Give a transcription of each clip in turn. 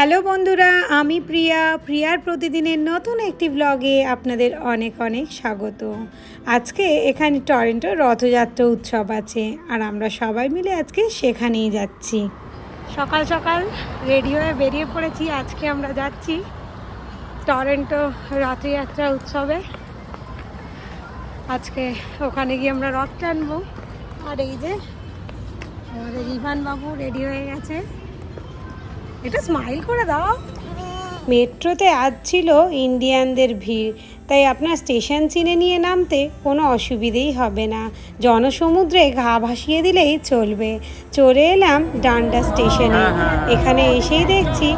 Hello বন্ধুরা, আমি প্রিয়ার প্রতিদিনের নতুন একটি ব্লগে আপনাদের অনেক অনেক স্বাগত। আজকে এখানে টরন্টো রথযাত্রা উৎসব আছে আর আমরা সবাই মিলে আজকে সেখানেই যাচ্ছি। সকাল সকাল রেডি হয়ে বেরিয়ে পড়েছি। আজকে আমরা যাচ্ছি টরন্টো রথযাত্রা উৎসবে। আজকে ওখানে গিয়ে আমরা রথ টানবো। আর এই যে আমাদের রিভান বাবু রেডি হয়ে গেছে। এটা স্মাইল করে দাও। মেট্রোতে আজ ছিল ইন্ডিয়ানদের ভিড়, তাই আপনার স্টেশন চিনে নিয়ে নামতে কোনো অসুবিধেই হবে না। জনসমুদ্রে ঘা ভাসিয়ে দিলেই চলবে। চলে এলাম ডান্ডা স্টেশনে। এখানে এসেই দেখছি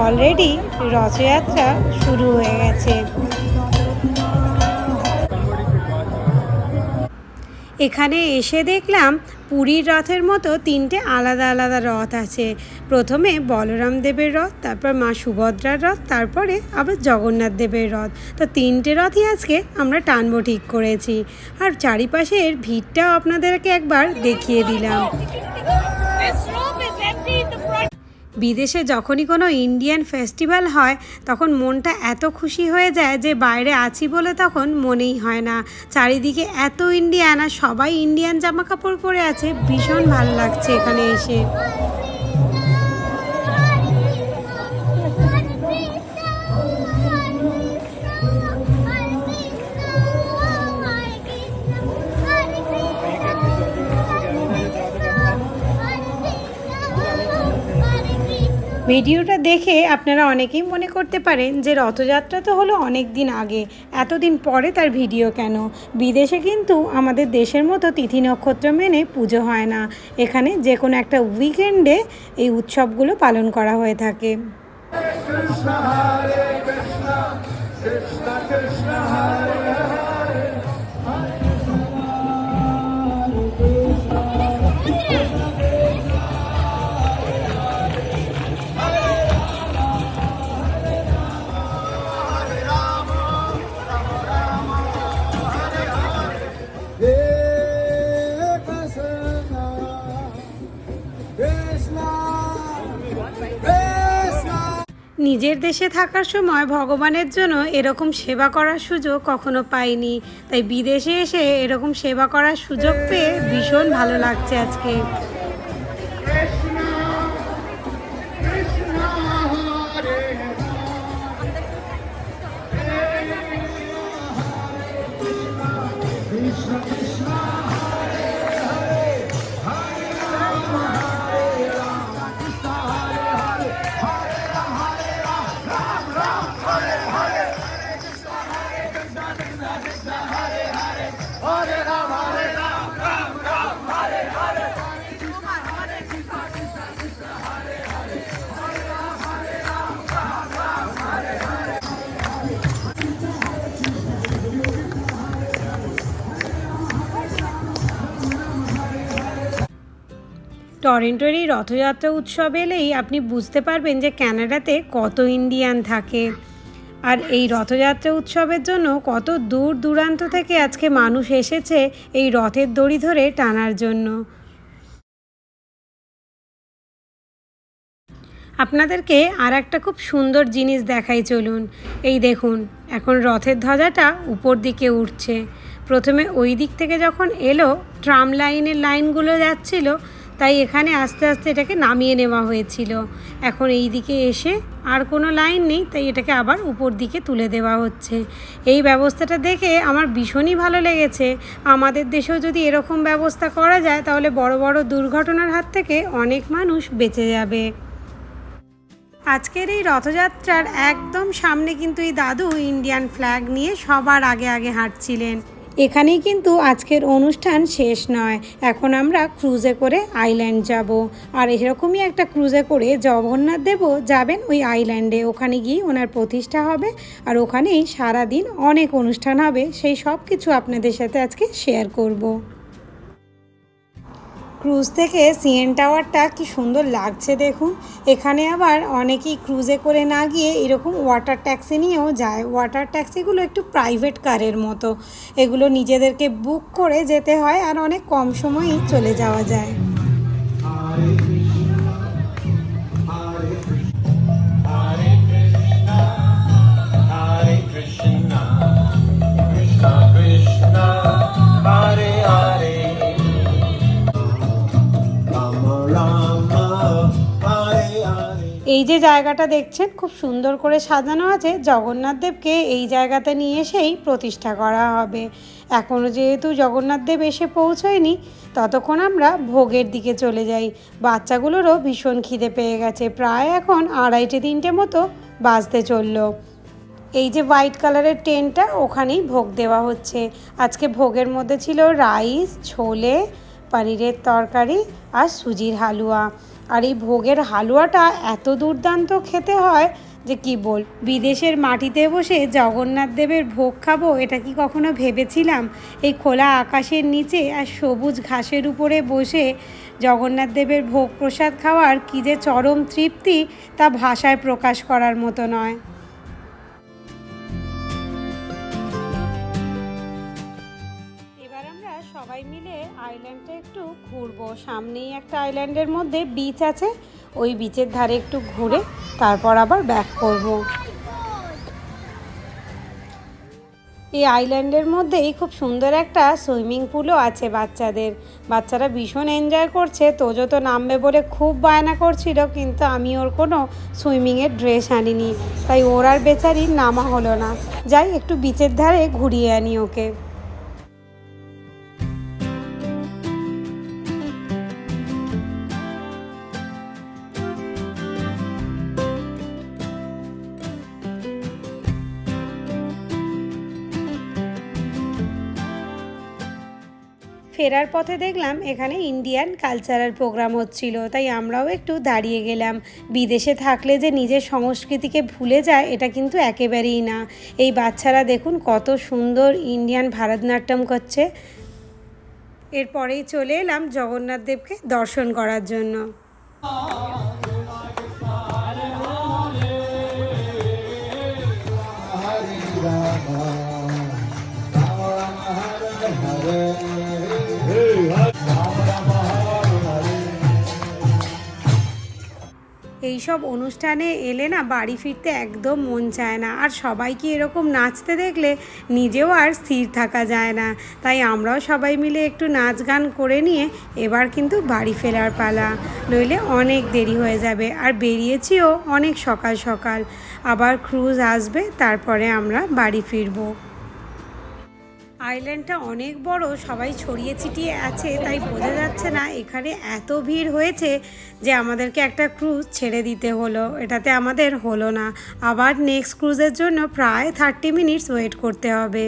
অলরেডি রথযাত্রা শুরু হয়ে গেছে। এখানে এসে দেখলাম পুরীর রথের মতো তিনটে আলাদা আলাদা রথ আছে। প্রথমে বলরাম দেবের রথ, তারপর মা সুভদ্রার রথ, তারপরে আবার জগন্নাথ দেবের রথ। তো তিনটে রথই আজকে আমরা টানবো ঠিক করেছি। আর চারিপাশের ভিড়টাও আপনাদেরকে একবার দেখিয়ে দিলাম। বিদেশে যখনই কোনো ইন্ডিয়ান ফেস্টিভ্যাল হয় তখন মনটা এত খুশি হয়ে যায় যে বাইরে আছি বলে তখন মনেই হয় না। চারিদিকে এত ইন্ডিয়ান আর সবাই ইন্ডিয়ান জামা কাপড় পরে আছে, ভীষণ ভালো লাগছে এখানে এসে। ভিডিওটা দেখে আপনারা অনেকেই মনে করতে পারেন যে রথযাত্রা তো হলো অনেক দিন আগে, এতদিন পরে তার ভিডিও কেন? বিদেশে কিন্তু আমাদের দেশের মতো তিথি নক্ষত্র মেনে পুজো হয় না। এখানে যে কোনো একটা উইকেন্ডে এই উৎসবগুলো পালন করা হয়ে থাকে। নিজের দেশে থাকার সময় ভগবানের জন্য এরকম সেবা করার সুযোগ কখনো পাইনি, তাই বিদেশে এসে এরকম সেবা করার সুযোগ পেয়ে ভীষণ ভালো লাগছে আজকে। টরন্টোর এই রথযাত্রা উৎসব এলেই আপনি বুঝতে পারবেন যে কানাডাতে কত ইন্ডিয়ান থাকে। আর এই রথযাত্রা উৎসবের জন্য কত দূর দূরান্ত থেকে আজকে মানুষ এসেছে এই রথের দড়ি ধরে টানার জন্য। আপনাদেরকে আর একটা খুব সুন্দর জিনিস দেখাই, চলুন। এই দেখুন, এখন রথের ধ্বজাটা উপর দিকে উঠছে। প্রথমে ওই দিক থেকে যখন এলো ট্রাম লাইনের লাইনগুলো যাচ্ছিল, তাই এখানে আস্তে আস্তে এটাকে নামিয়ে নেওয়া হয়েছিল। এখন এই দিকে এসে আর কোনো লাইন নেই, তাই এটাকে আবার উপর দিকে তুলে দেওয়া হচ্ছে। এই ব্যবস্থাটা দেখে আমার ভীষণই ভালো লেগেছে। আমাদের দেশেও যদি এরকম ব্যবস্থা করা যায় তাহলে বড় বড় দুর্ঘটনার হাত থেকে অনেক মানুষ বেঁচে যাবে। আজকের এই রথযাত্রার একদম সামনে কিন্তু এই দাদু ইন্ডিয়ান ফ্ল্যাগ নিয়ে সবার আগে আগে হাঁটছিলেন। এখানেই কিন্তু আজকের অনুষ্ঠান শেষ নয়। এখন আমরা ক্রুজে করে আইল্যান্ড যাব। আর এরকমই একটা ক্রুজে করে জগন্নাথ দেব যাবেন ওই আইল্যান্ডে। ওখানে গিয়ে ওনার প্রতিষ্ঠা হবে আর ওখানেই সারাদিন অনেক অনুষ্ঠান হবে। সেই সব কিছু আপনাদের সাথে আজকে শেয়ার করব। ক্রুজ থেকে সিএন টাওয়ারটা কি সুন্দর লাগছে দেখুন। এখানে আবার অনেকেই ক্রুজে করে না গিয়ে এরকম ওয়াটার ট্যাক্সি নিয়েও যায়। ওয়াটার ট্যাক্সিগুলো একটু প্রাইভেট কারের মতো, এগুলো নিজেদেরকে বুক করে যেতে হয় আর অনেক কম সময়ই চলে যাওয়া যায়। এই যে জায়গাটা দেখছেন খুব সুন্দর করে সাজানো আছে, জগন্নাথ দেবকে এই জায়গাতে নিয়ে এসেই প্রতিষ্ঠা করা হবে। এখনও যেহেতু জগন্নাথ দেব এসে পৌঁছয়নি, ততক্ষণ আমরা ভোগের দিকে চলে যাই। বাচ্চাগুলোরও ভীষণ খিদে পেয়ে গেছে, প্রায় এখন 2:30-3টে মতো বাজতে চললো। এই যে হোয়াইট কালারের টেন্টটা, ওখানেই ভোগ দেওয়া হচ্ছে। আজকে ভোগের মধ্যে ছিল রাইস, ছোলে, পনিরের তরকারি আর সুজির হালুয়া। আর এই ভোগের হালুয়াটা এত দুর্দান্ত খেতে হয় যে কি বল। বিদেশের মাটিতে বসে জগন্নাথ দেবের ভোগ খাবো, এটা কি কখনো ভেবেছিলাম? এই খোলা আকাশের নিচে আর সবুজ ঘাসের উপরে বসে জগন্নাথ দেবের ভোগ প্রসাদ খাওয়ার কি যে চরম তৃপ্তি, তা ভাষায় প্রকাশ করার মতো নয়। সবাই মিলে আইল্যান্ডটা একটু ঘুরবো। সামনেই একটা আইল্যান্ডের মধ্যে বিচ আছে, ওই বিচের ধারে একটু ঘুরে তারপর আবার ব্যাক করব। এই আইল্যান্ডের মধ্যেই খুব সুন্দর একটা সুইমিং পুলও আছে বাচ্চাদের। বাচ্চারা ভীষণ এনজয় করছে। তোজো তো নামবে বলে খুব বায়না করছিল, কিন্তু আমি ওর কোনো সুইমিংয়ের ড্রেস আনিনি, তাই ওর আর বেচারির নামা হলো না। যাই একটু বিচের ধারে ঘুরিয়ে আনি ওকে। ফেরার পথে দেখলাম এখানে ইন্ডিয়ান কালচারাল প্রোগ্রাম হচ্ছিল, তাই আমরাও একটু দাঁড়িয়ে গেলাম। বিদেশে থাকলে যে নিজের সংস্কৃতিকে ভুলে যায়, এটা কিন্তু একেবারেই না। এই বাচ্চারা দেখুন কত সুন্দর ইন্ডিয়ান ভারতনাট্যম করছে। এরপরেই চলে এলাম জগন্নাথ দেবকে দর্শন করার জন্য। এইসব অনুষ্ঠানে এলে না বাড়ি ফিরতে একদম মন চায় না, আর সবাইকে এরকম নাচতে দেখলে নিজেও আর স্থির থাকা যায় না। তাই আমরাও সবাই মিলে একটু নাচ গান করে নিয়ে এবার কিন্তু বাড়ি ফেরার পালা, নইলে অনেক দেরি হয়ে যাবে। আর বেরিয়েছিও অনেক সকাল সকাল, আবার ক্রুজ আসবে, তারপরে আমরা বাড়ি ফিরবো। আইল্যান্ডটা অনেক বড়, সবাই ছড়িয়ে ছিটিয়ে আছে, তাই বোঝা যাচ্ছে না এখানে এত ভিড় হয়েছে যে আমাদেরকে একটা ক্রুজ ছেড়ে দিতে হলো। এটাতে আমাদের হলো না, আবার নেক্সট ক্রুজের জন্য প্রায় 30 মিনিটস ওয়েট করতে হবে।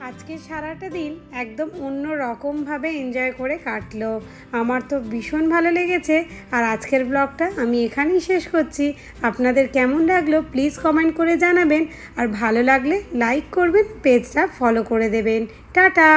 আজকের সারাটা দিন একদম অন্য রকমভাবে এনজয় করে কাটলো। আমার তো ভীষণ ভালো লেগেছে। আর আজকের ব্লগটা আমি এখানেই শেষ করছি। আপনাদের কেমন লাগলো প্লিজ কমেন্ট করে জানাবেন, আর ভালো লাগলে লাইক করবেন, পেজটা ফলো করে দেবেন। টাটা।